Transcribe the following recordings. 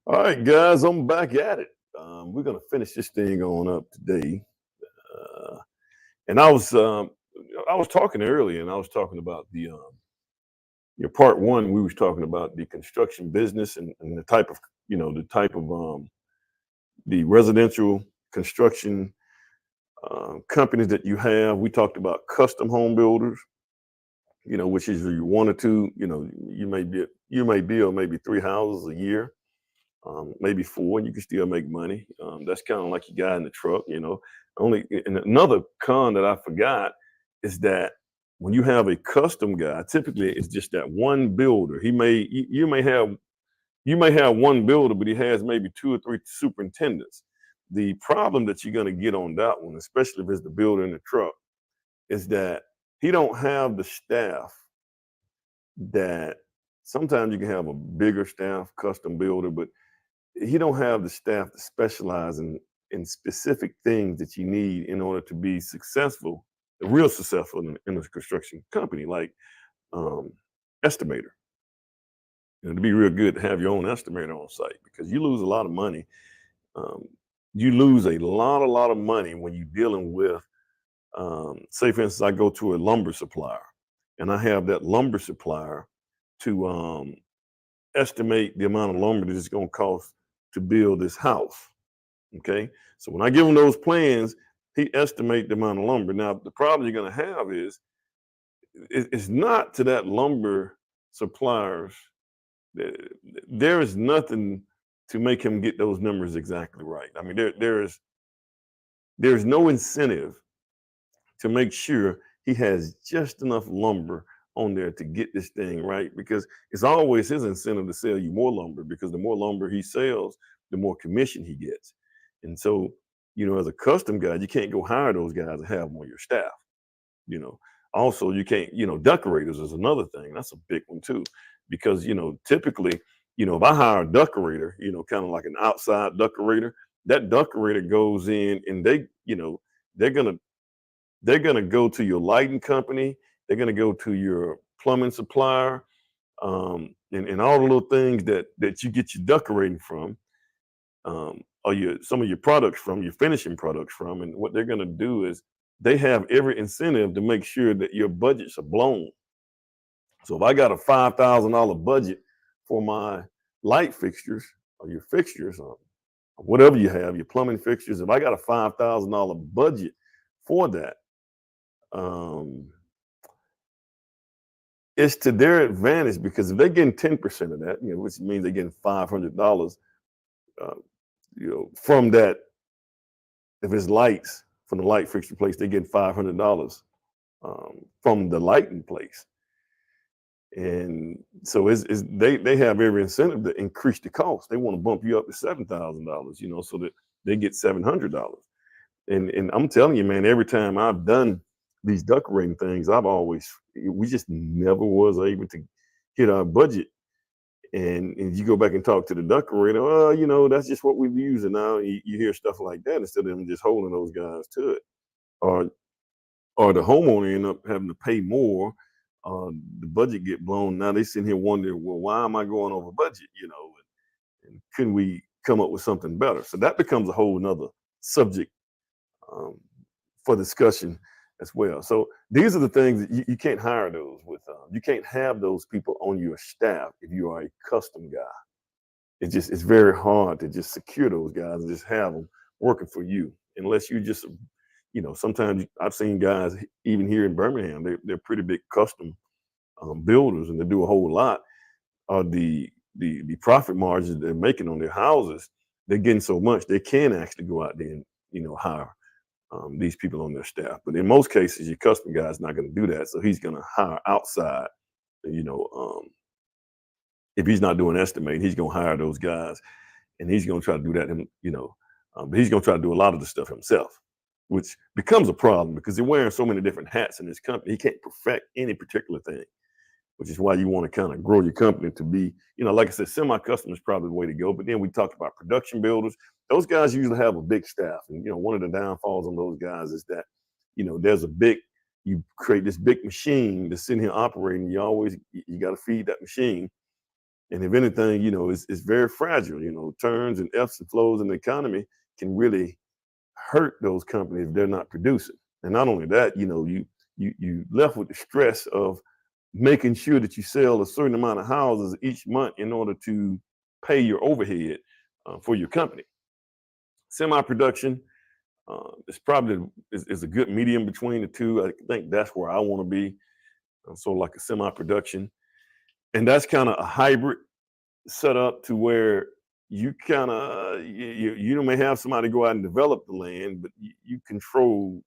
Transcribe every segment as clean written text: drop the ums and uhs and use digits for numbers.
All right, guys, I'm back at it. We're gonna finish this thing on up today. Uh, and I was talking earlier, and I was talking about the your part one. We was talking about the construction business and the type of the type of the residential construction companies that you have. We talked about custom home builders, which is your one or two. You may build maybe three houses a year, maybe four, and you can still make money. That's kind of like your guy in the truck. Only and another con that I forgot is that when you have a custom guy, typically it's just that one builder. You may have one builder, but he has maybe two or three superintendents. The problem that you're going to get on that one, especially if it's the builder in the truck, is that he don't have the staff that sometimes you can have a bigger staff custom builder, but he don't have the staff to specialize in specific things that you need in order to be successful, real successful in a construction company, like um, estimator. To be real good to have your own estimator on site because you lose a lot of money. Um, you lose a lot of money when you're dealing with, say, for instance, I go to a lumber supplier, and I have that lumber supplier to estimate the amount of lumber that it's going to cost to build this house. Okay. So when I give him those plans, he estimate the amount of lumber. Now, the problem you're going to have is it's not to that lumber suppliers. th- There is nothing to make him get those numbers exactly right. I mean, there's no incentive to make sure he has just enough lumber on there to get this thing right because it's always his incentive to sell you more lumber because the more lumber he sells, the more commission he gets. And so, as a custom guy, you can't go hire those guys and have them on your staff. You know, Also, you can't, decorators is another thing. That's a big one too, because, typically, if I hire a decorator, kind of like an outside decorator, that decorator goes in and they're gonna they're going to go to your lighting company. They're going to go to your plumbing supplier, and all the little things that you get your decorating from, or some of your products from, your finishing products from. And what they're going to do is they have every incentive to make sure that your budgets are blown. So if I got a $5,000 budget for my light fixtures or your fixtures or whatever you have, your plumbing fixtures, if I got a $5,000 budget for that, um, it's to their advantage because if they're getting 10% of that, which means they're getting $500, uh, from that, if it's lights from the light fixture place, they get $500 from the lighting place. And so they have every incentive to increase the cost. They want to bump you up to $7,000, so that they get $700. And I'm telling you, man, every time I've done these decorating things, we just never was able to hit our budget. And you go back and talk to the decorator, well, that's just what we're using now. You hear stuff like that instead of them just holding those guys to it. Or or the homeowner end up having to pay more. The budget get blown. Now they sitting here wondering, well, why am I going over budget? And couldn't we come up with something better? So that becomes a whole nother subject, um, for discussion as well. So these are the things that you can't hire those with. You can't have those people on your staff if you are a custom guy. It's very hard to just secure those guys and just have them working for you, unless you just, sometimes I've seen guys even here in Birmingham. They're pretty big custom builders, and they do a whole lot. The profit margins they're making on their houses, they're getting so much they can actually go out there and hire these people on their staff. But in most cases, your custom guy is not going to do that, so he's going to hire outside. You know, if he's not doing estimate, he's going to hire those guys, and he's going to try to do that. But he's going to try to do a lot of the stuff himself, which becomes a problem because they're wearing so many different hats in this company. He can't perfect any particular thing, which is why you want to kind of grow your company to be, like I said, semi-custom is probably the way to go. But then we talked about production builders. Those guys usually have a big staff. And, one of the downfalls on those guys is that, you create this big machine that's sitting here operating. You got to feed that machine. And if anything, it's very fragile. Turns and ebbs and flows in the economy can really hurt those companies if they're not producing. And not only that, you left with the stress of making sure that you sell a certain amount of houses each month in order to pay your overhead for your company. Semi-production is probably is a good medium between the two. I think that's where I want to be. So like a semi-production, and that's kind of a hybrid setup to where you kind of you may have somebody go out and develop the land, but you control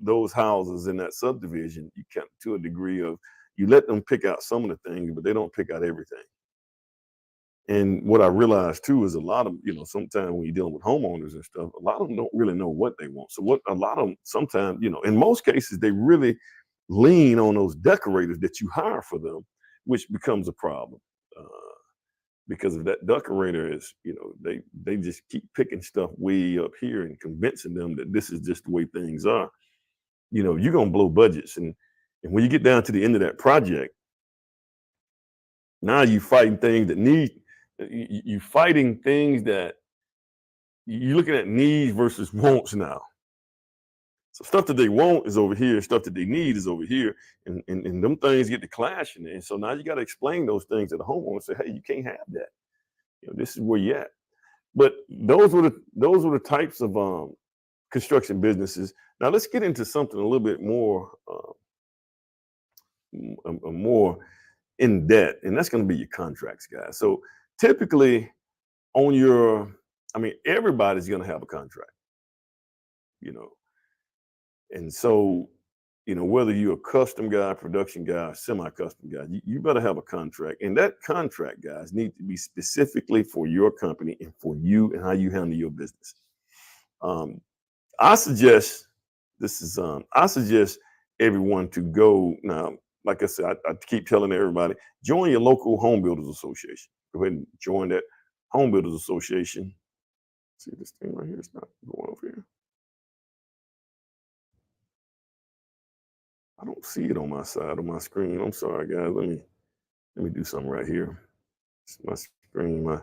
those houses in that subdivision. You can, to a degree of, you let them pick out some of the things, but they don't pick out everything. And what I realized too is a lot of, sometimes when you're dealing with homeowners and stuff, a lot of them don't really know what they want. So what a lot of them sometimes, in most cases, they really lean on those decorators that you hire for them, which becomes a problem. Uh, because if that decorator is, they just keep picking stuff way up here and convincing them that this is just the way things are, you're gonna blow budgets. And when you get down to the end of that project, now you fighting things that need you fighting things that you're looking at needs versus wants now. So stuff that they want is over here, stuff that they need is over here, and them things get to clashing. And so now you got to explain those things to the homeowner and say, hey, you can't have that. This is where you're at. But those were the types of construction businesses. Now let's get into something a little bit more more in debt, and that's going to be your contracts, guys. So typically on everybody's going to have a contract, you know, and so whether you're a custom guy, production guy, semi-custom guy, you better have a contract, and that contract, guys, need to be specifically for your company and for you and how you handle your business. Um, I suggest I suggest everyone to go now. Like I said, I keep telling everybody, join your local home builders association. Go ahead and join that home builders association. See this thing right here? It's not going over here. I don't see it on my side of my screen. I'm sorry, guys. Let me do something right here. It's my screen, my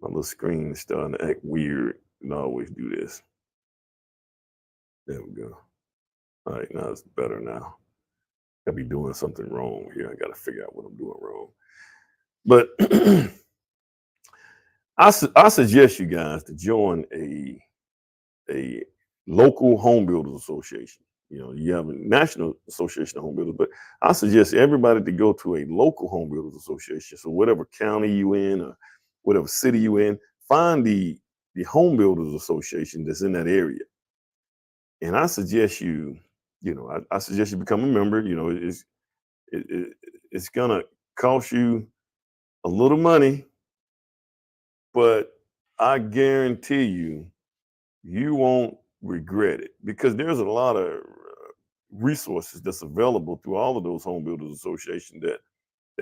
little screen is starting to act weird. And I always do this. There we go. All right, now it's better now. I be doing something wrong here. I got to figure out what I'm doing wrong. But I suggest you guys to join a local home builders association. You have a national association of home builders, but I suggest everybody to go to a local home builders association. So whatever county you in or whatever city you in, find the home builders association that's in that area. And I suggest I suggest you become a member. It's gonna cost you a little money, but I guarantee you won't regret it, because there's a lot of resources that's available through all of those home builders association that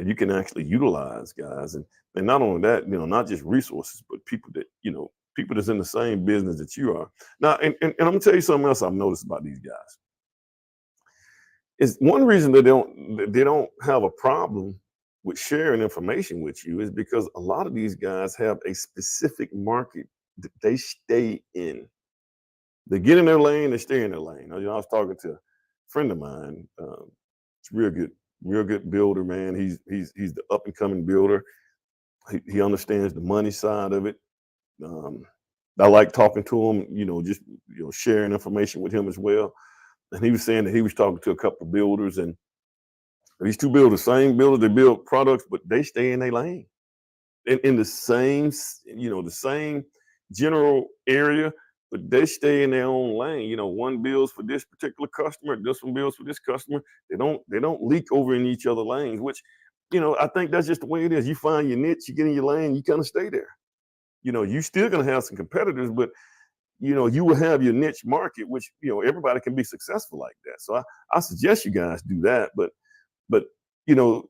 you can actually utilize, guys. And not only that, not just resources, but people that's in the same business that you are. Now, and I'm gonna tell you something else I've noticed about these guys. Is one reason they don't have a problem with sharing information with you is because a lot of these guys have a specific market that they stay in. They get in their lane, they stay in their lane. I was talking to a friend of mine. It's real good builder, man. He's the up and coming builder. He understands the money side of it. Um, I like talking to him, just sharing information with him as well. And he was saying that he was talking to a couple of builders, and these two builders, same builders, they build products, but they stay in their lane. In the same, the same general area, but they stay in their own lane. One builds for this particular customer, this one builds for this customer. They don't leak over in each other lanes, which, I think that's just the way it is. You find your niche, you get in your lane, you kind of stay there. You still gonna have some competitors, but you will have your niche market, which everybody can be successful like that. So I suggest you guys do that. But you know,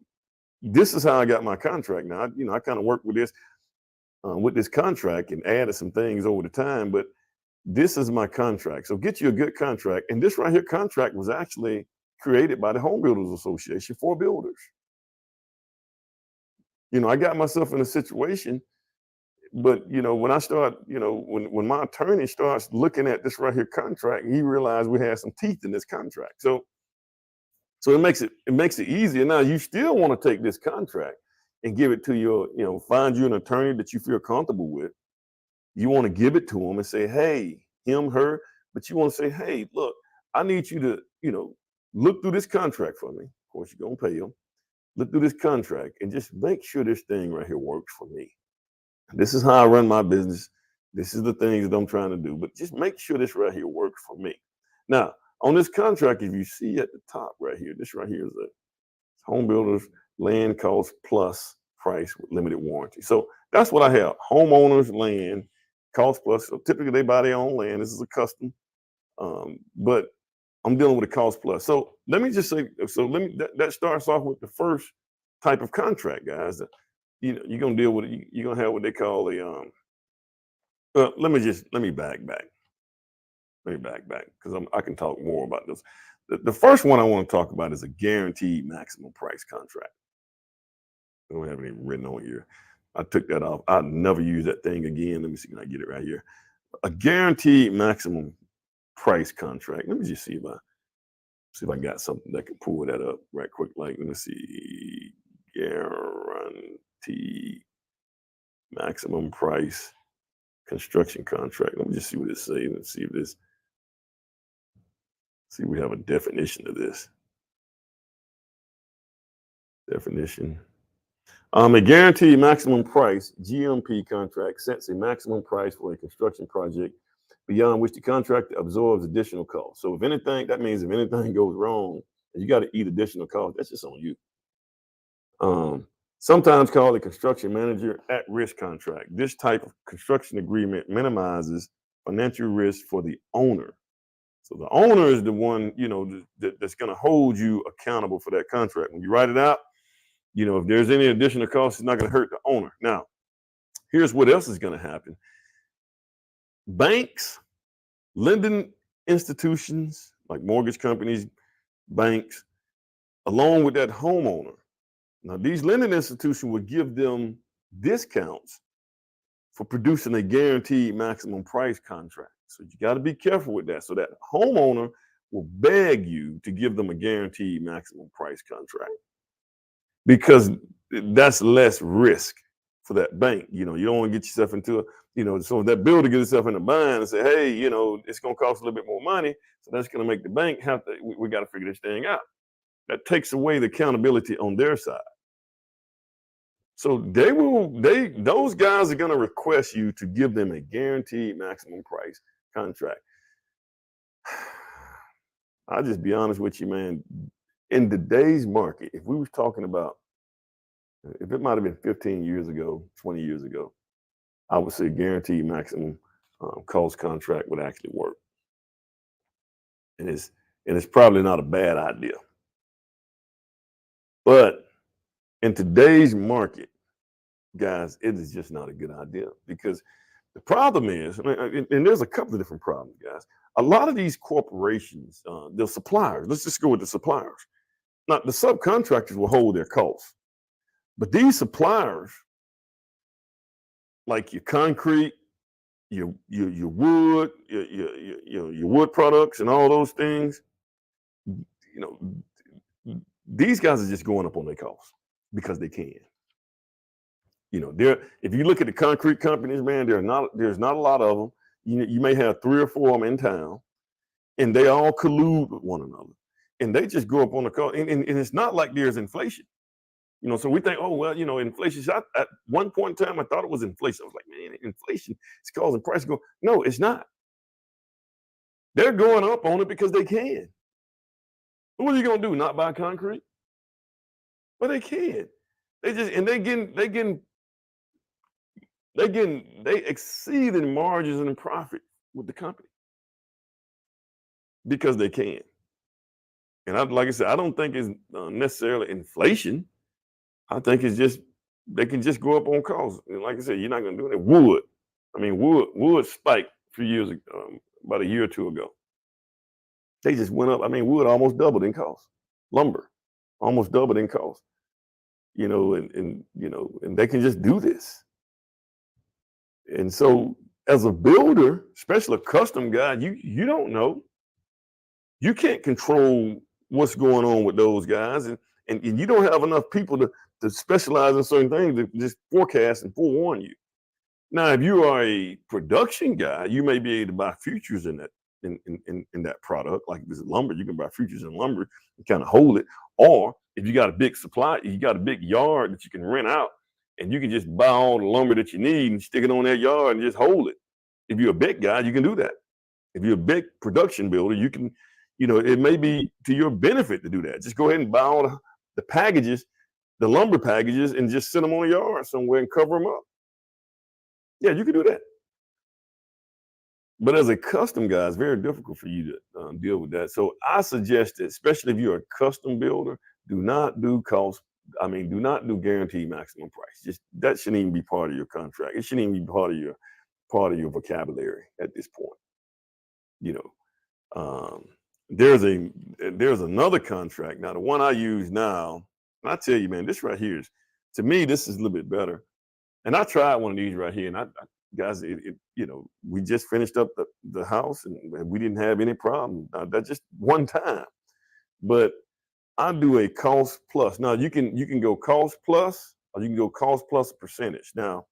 this is how I got my contract. Now, I kind of work with this contract and added some things over the time, but this is my contract. So get you a good contract. And this right here contract was actually created by the Home Builders Association for builders. I got myself in a situation, but when I start, when my attorney starts looking at this right here contract, he realized we had some teeth in this contract. So it makes it easier. Now you still want to take this contract and give it to find you an attorney that you feel comfortable with. You want to give it to him and say, hey, him, her, but you want to say, hey, look, I need you to, look through this contract for me. Of course, you're gonna pay them. Look through this contract and just make sure this thing right here works for me. This is how I run my business. This is the things that I'm trying to do, but just make sure this right here works for me. Now, on this contract, if you see at the top right here, this right here is a home builders land cost plus price with limited warranty. So that's what I have. Homeowners land cost plus. So typically they buy their own land. This is a custom, but I'm dealing with a cost plus. So let me just say, that starts off with the first type of contract, guys. That, you're gonna deal with it. You're gonna have what they call a let me back because I can talk more about this. The first one I want to talk about is a guaranteed maximum price contract. I don't have any written on here. I took that off. I'll never use that thing again. Let me see, can I get it right here? A guaranteed maximum price contract. Let me just see if I got something that can pull that up right quick. Like, let me see, guaranteed maximum price construction contract. Let me just see what it says. Let's see if this. See, we have a definition of this. Definition. A guaranteed maximum price (GMP) contract sets a maximum price for a construction project beyond which the contractor absorbs additional costs. So if anything, that means if anything goes wrong, and you got to eat additional costs, that's just on you. Sometimes called a construction manager at-risk contract. This type of construction agreement minimizes financial risk for the owner. So the owner is the one, that's going to hold you accountable for that contract. When you write it out, if there's any additional costs, it's not going to hurt the owner. Now, here's what else is going to happen. Banks, lending institutions like mortgage companies, banks, along with that homeowner. Now, these lending institutions will give them discounts for producing a guaranteed maximum price contract. So you got to be careful with that. So that homeowner will beg you to give them a guaranteed maximum price contract because that's less risk for that bank. You don't want to get yourself into so that builder gets itself in a bind and say, hey, it's going to cost a little bit more money. So that's going to make the bank have to, we got to figure this thing out. That takes away the accountability on their side. So those guys are going to request you to give them a guaranteed maximum price contract. I'll just be honest with you, man. In today's market, if we was talking about, if it might have been 15 years ago, 20 years ago, I would say guaranteed maximum cost contract would actually work. And it's probably not a bad idea. But in today's market, guys, it is just not a good idea because the problem is, and there's a couple of different problems, guys. A lot of these corporations, the suppliers, let's just go with the suppliers. Now, the subcontractors will hold their costs, but these suppliers, like your concrete, your wood, your wood products, and all those things, these guys are just going up on their costs because they can. If you look at the concrete companies, man, there's not a lot of them. You may have 3 or 4 of them in town, and they all collude with one another, and they just go up on the cost. And it's not like there's inflation. So we think, oh well, inflation. At one point in time, I thought it was inflation. I was like, man, inflation is causing prices go. No, it's not. They're going up on it because they can. What are you gonna do? Not buy concrete? Well, they can. They exceed in margins and profit with the company because they can. And like I said, I don't think it's necessarily inflation. I think it's just they can just go up on costs. And like I said, you're not going to do it. Wood, wood spiked a few years ago, about a year or two ago. They just went up. Wood almost doubled in cost. Lumber almost doubled in cost. and they can just do this. And so as a builder, especially a custom guy, you don't know. You can't control what's going on with those guys, and you don't have enough people to specialize in certain things to just forecast and forewarn you. Now, if you are a production guy, you may be able to buy futures in that product. Like if it's lumber, you can buy futures in lumber and kind of hold it. Or if you got a big supply, you got a big yard that you can rent out, and you can just buy all the lumber that you need and stick it on that yard and just hold it. If you're a big guy, you can do that. If you're a big production builder, you can, it may be to your benefit to do that. Just go ahead and buy all the packages, the lumber packages, and just sit them on a yard somewhere and cover them up. Yeah, you can do that. But as a custom guy, it's very difficult for you to deal with that. So I suggest that, especially if you're a custom builder, do not do cost. I mean, do not do guaranteed maximum price. Just that shouldn't even be part of your contract. It shouldn't even be part of your vocabulary at this point. You know, there's another contract now. The one I use now, and I tell you, man, this right here is, to me, this is a little bit better. And I tried one of these right here, and guys, we just finished up the house, and we didn't have any problem. That's just one time, but I do a cost plus. Now you can go cost plus, or you can go cost plus a percentage. Now,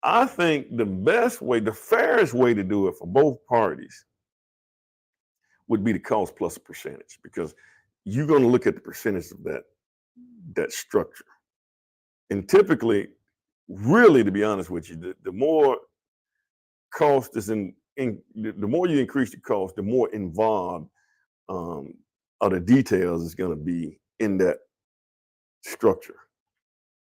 I think the fairest way to do it for both parties would be the cost plus a percentage, because you're going to look at the percentage of that structure. And typically, really, to be honest with you, the more cost is the more you increase the cost, the more involved are the details is going to be in that structure.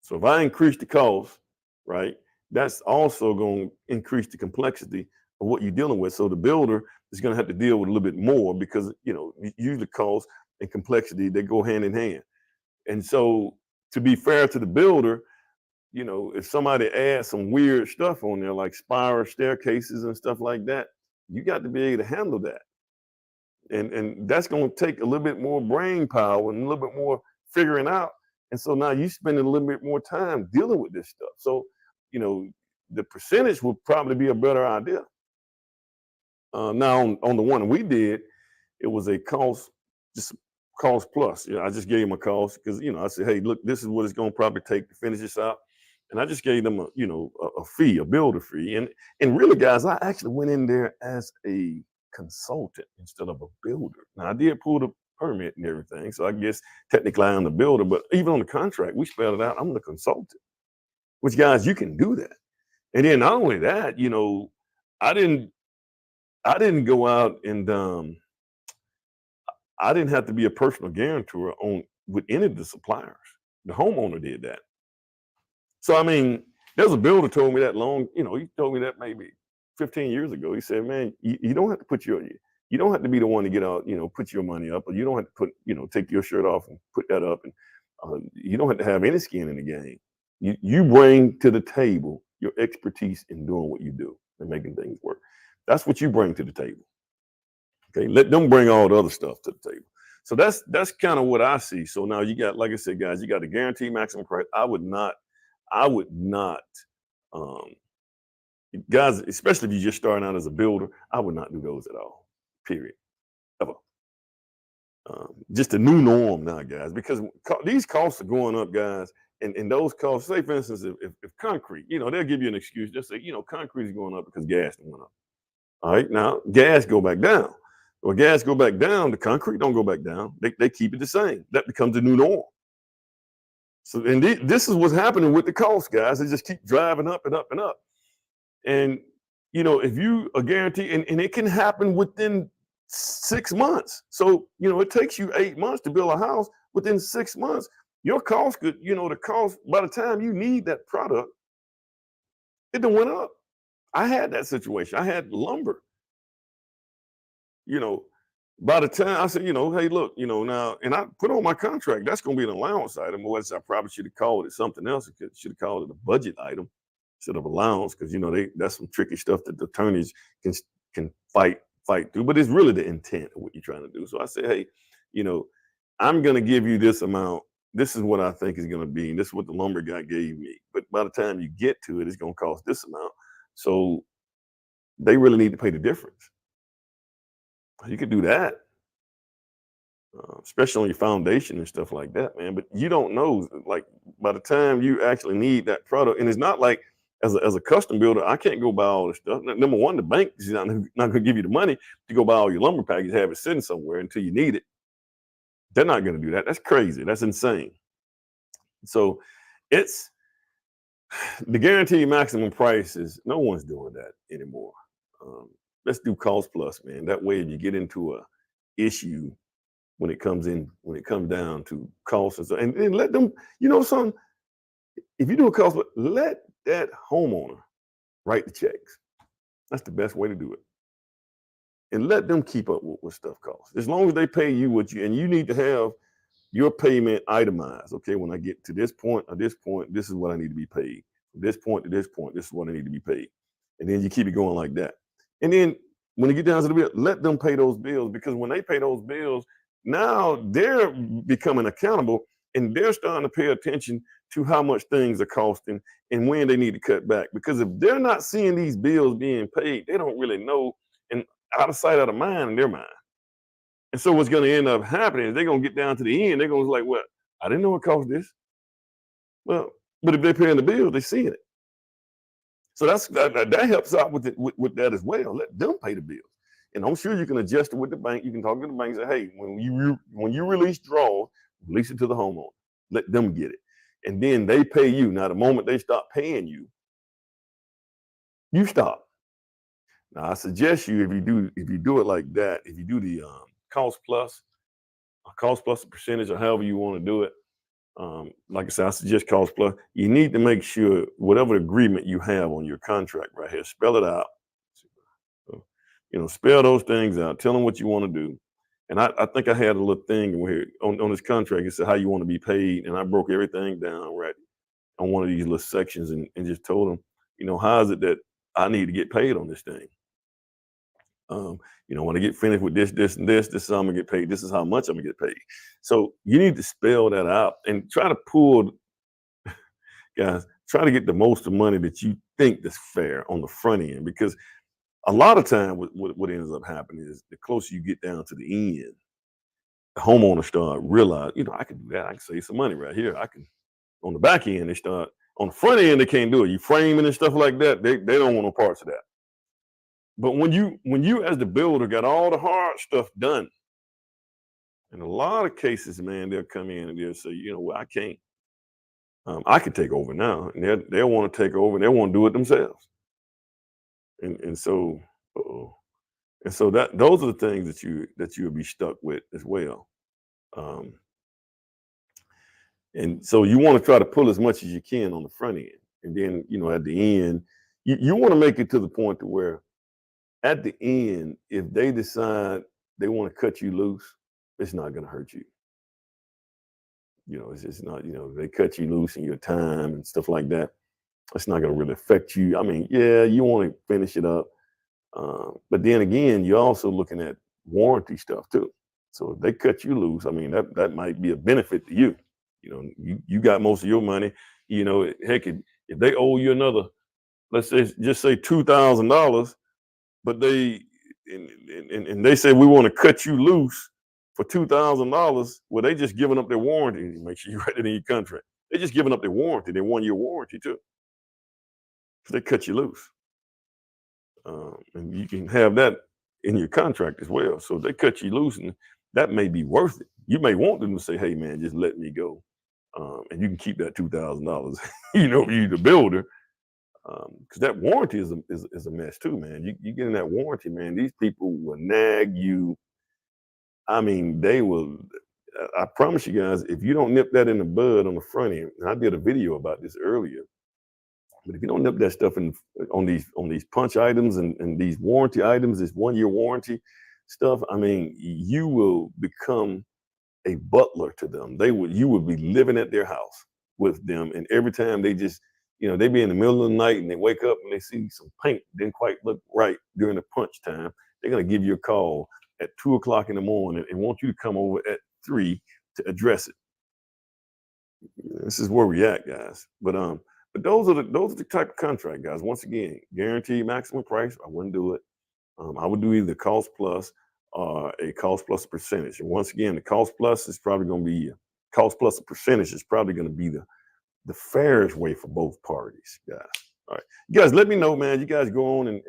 So if I increase the cost, right, that's also going to increase the complexity of what you're dealing with. So the builder is going to have to deal with a little bit more, because usually cost and complexity, they go hand in hand. And so, to be fair to the builder, if somebody adds some weird stuff on there, like spiral staircases and stuff like that, you got to be able to handle that. And that's going to take a little bit more brain power and a little bit more figuring out. And so now you spending a little bit more time dealing with this stuff. So, the percentage would probably be a better idea. Now on the one we did, it was a cost plus. I just gave them a cost because I said, hey, look, this is what it's going to probably take to finish this out, and I just gave them a fee, a builder fee, and really, guys, I actually went in there as a consultant instead of a builder. Now I did pull the permit and everything, so I guess technically I'm the builder, but even on the contract, we spelled it out. I'm the consultant. Which, guys, you can do that, and then not only that, I didn't go out and I didn't have to be a personal guarantor with any of the suppliers. The homeowner did that. So I mean, there's a builder told me that he told me that maybe 15 years ago. He said, man, you don't have to you don't have to be the one to get out, put your money up, or you don't have to take your shirt off and put that up, and you don't have to have any skin in the game. You bring to the table your expertise in doing what you do and making things work. That's what you bring to the table. Okay, let them bring all the other stuff to the table. So that's kind of what I see. So now you got, like I said, guys, you got a guaranteed maximum price. I would not, guys, especially if you're just starting out as a builder, I would not do those at all. Period. Ever. Just a new norm now, guys, because these costs are going up, guys. And those costs, say for instance, if concrete, they'll give you an excuse. They'll say, concrete is going up because gas went up. All right, now gas go back down. When gas go back down, the concrete don't go back down. They keep it the same. That becomes the new norm. So, and this is what's happening with the cost, guys. They just keep driving up and up and up. And if you are guaranteed, and it can happen within 6 months. So it takes you 8 months to build a house. Within 6 months, your cost could, the cost by the time you need that product, it done went up. I had that situation. I had lumber. By the time I said, hey, look, now, and I put on my contract, that's going to be an allowance item. Otherwise, I probably should have called it something else. I should have called it a budget item instead of allowance, because that's some tricky stuff that the attorneys can fight through. But it's really the intent of what you're trying to do. So I said, hey, I'm going to give you this amount. This is what I think is going to be. And this is what the lumber guy gave me. But by the time you get to it, it's going to cost this amount. So they really need to pay the difference. You could do that, especially on your foundation and stuff like that, man. But you don't know, like, by the time you actually need that product, and it's not like as a custom builder, I can't go buy all this stuff. Number one, the bank is not going to give you the money to go buy all your lumber package, have it sitting somewhere until you need it. They're not going to do that. That's crazy. That's insane. So it's the guaranteed maximum price is no one's doing that anymore. Let's do cost plus, man. That way, if you get into a issue when it comes down to costs and let them, son, if you do a cost, let that homeowner write the checks. That's the best way to do it. And let them keep up with what stuff costs. As long as they pay you and you need to have your payment itemized. Okay, when I get to this point or this point, this is what I need to be paid. From this point to this point, this is what I need to be paid. And then you keep it going like that. And then when you get down to the bill, let them pay those bills, because when they pay those bills, now they're becoming accountable and they're starting to pay attention to how much things are costing and when they need to cut back. Because if they're not seeing these bills being paid, they don't really know, and out of sight, out of mind in their mind. And so what's going to end up happening is they're going to get down to the end. They're going to be like, well, I didn't know it cost this. Well, but if they're paying the bill, they're seeing it. So that helps out with that as well. Let them pay the bills. And I'm sure you can adjust it with the bank. You can talk to the bank and say, hey, when you release draws, release it to the homeowner. Let them get it. And then they pay you. Now, the moment they stop paying you, you stop. Now, I suggest you, if you do it like that, if you do the cost plus a percentage, or however you want to do it, like I said, I suggest cost plus. You need to make sure whatever agreement you have on your contract right here, spell it out. Spell those things out. Tell them what you want to do. And I think I had a little thing where on this contract, it said how you want to be paid, and I broke everything down right on one of these little sections and just told them, how is it that I need to get paid on this thing? When I get finished with this, and this is how I'm gonna get paid. This is how much I'm gonna get paid. So you need to spell that out and try to pull, guys, try to get the most of money that you think that's fair on the front end, because a lot of time what ends up happening is the closer you get down to the end, the homeowners start realize, I can do that. I can save some money right here. I can, on the back end, they start, on the front end, they can't do it. You framing and stuff like that, they don't want no parts of that. But when you as the builder got all the hard stuff done, in a lot of cases, man, they'll come in and they'll say, well, I can't. I can take over now, and they'll want to take over, and they want to do it themselves. And so, that those are the things that you'll be stuck with as well. Um, and so you want to try to pull as much as you can on the front end, and then at the end, you want to make it to the point to where at the end, if they decide they want to cut you loose, it's not going to hurt you. It's just not, they cut you loose in your time and stuff like that. It's not going to really affect you. I mean, yeah, you want to finish it up. But then again, you're also looking at warranty stuff too. So if they cut you loose, I mean, that might be a benefit to you. You got most of your money. Heck, if they owe you another, let's say, just say $2,000, but they say we want to cut you loose for $2,000. Well, they just giving up their warranty. Make sure you write it in your contract. They're just giving up their warranty, their 1-year warranty too. So they cut you loose, and you can have that in your contract as well. So they cut you loose, and that may be worth it. You may want them to say, "Hey, man, just let me go," and you can keep that $2,000. You the builder. Because that warranty is a mess too, man. You get in that warranty, man. These people will nag you. I mean, they will. I promise you guys, if you don't nip that in the bud on the front end, and I did a video about this earlier, but if you don't nip that stuff on these punch items and these warranty items, this 1-year warranty stuff, I mean, you will become a butler to them. You would be living at their house with them, and every time they just they be in the middle of the night and they wake up and they see some paint didn't quite look right during the punch time. They're going to give you a call at 2 o'clock in the morning and want you to come over at 3 to address it. This is where we at, guys. But those are the type of contract, guys. Once again, guaranteed maximum price. I wouldn't do it. I would do either cost plus or a cost plus a percentage. And once again, the cost plus is probably going to be cost plus a percentage is probably going to be the fairest way for both parties, guys. All right, you guys, let me know, man. You guys go on and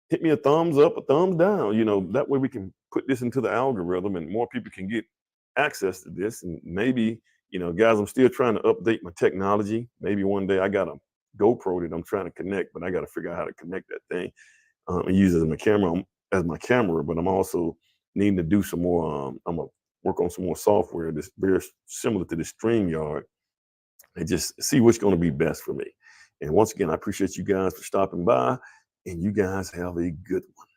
hit me a thumbs up, a thumbs down. That way we can put this into the algorithm and more people can get access to this. And maybe, guys, I'm still trying to update my technology. Maybe one day I got a GoPro that I'm trying to connect, but I got to figure out how to connect that thing and use it as my camera. But I'm also needing to do some more. I'm gonna work on some more software that's very similar to the StreamYard and just see what's going to be best for me. And once again, I appreciate you guys for stopping by, and you guys have a good one.